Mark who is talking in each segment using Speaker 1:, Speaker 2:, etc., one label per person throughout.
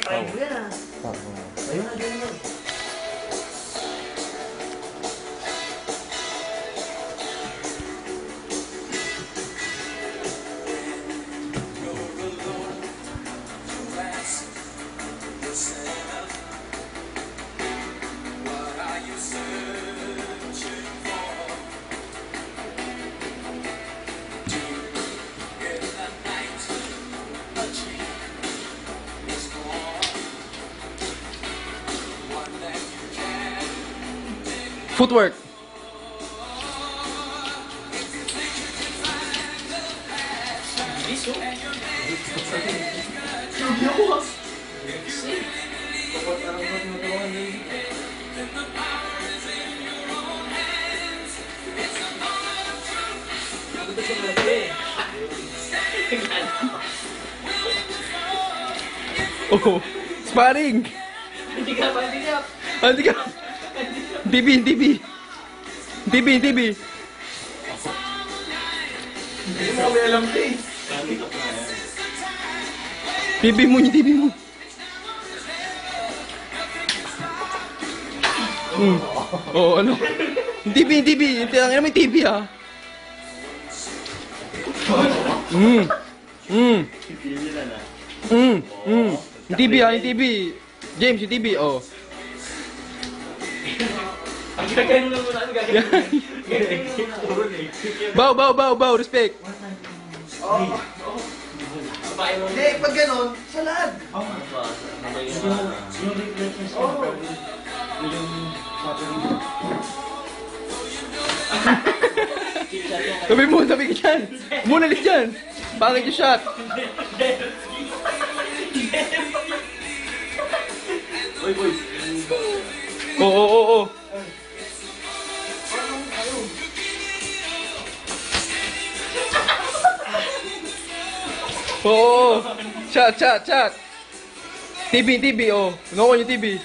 Speaker 1: Try mo yan ah. Ayun na, ayun na.
Speaker 2: Footwork. Oh, sparring.
Speaker 1: Hindi ka pa, hindi ka.
Speaker 2: Hindi ka. TV.
Speaker 1: Hindi mo kami alam eh.
Speaker 2: TV mo. Oh, ano? TV. Hindi lang naman TV ah. TV ah, yung TV. James, yung TV, oh.
Speaker 1: Ang gagawin mo muna, ano gagawin?
Speaker 2: Bow, respect.
Speaker 1: Hindi, pag gano'n, sa lahat.
Speaker 2: Sabi ka dyan. Muna ulit dyan. Pangit yung shot.
Speaker 1: Boy.
Speaker 2: Oo. Oo. Shot. TV, oh. No one yung TV.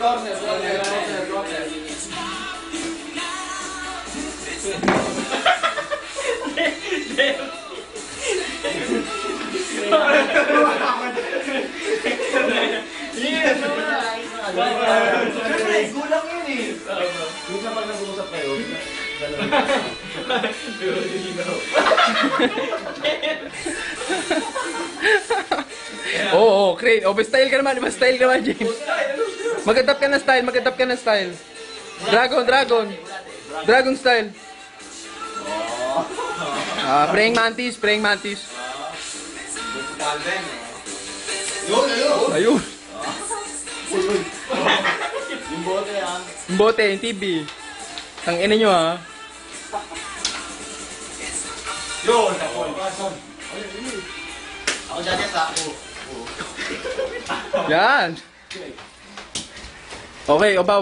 Speaker 1: Corner. Gulang yun eh. Minsan pag nag-uusap kayo,
Speaker 2: Oo, Crane. Oh, style ka naman, James. Mag-adapt ka na style. Dragon style. Praying mantis. Ayun. Yung bote, yung TV. Ang ina nyo ha.
Speaker 1: Ako dati sa
Speaker 2: Yan. Okay, baw.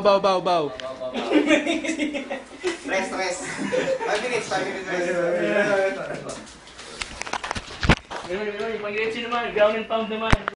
Speaker 1: Stress. 5 minutes rest.
Speaker 3: Mag-reach naman, ground and pound naman.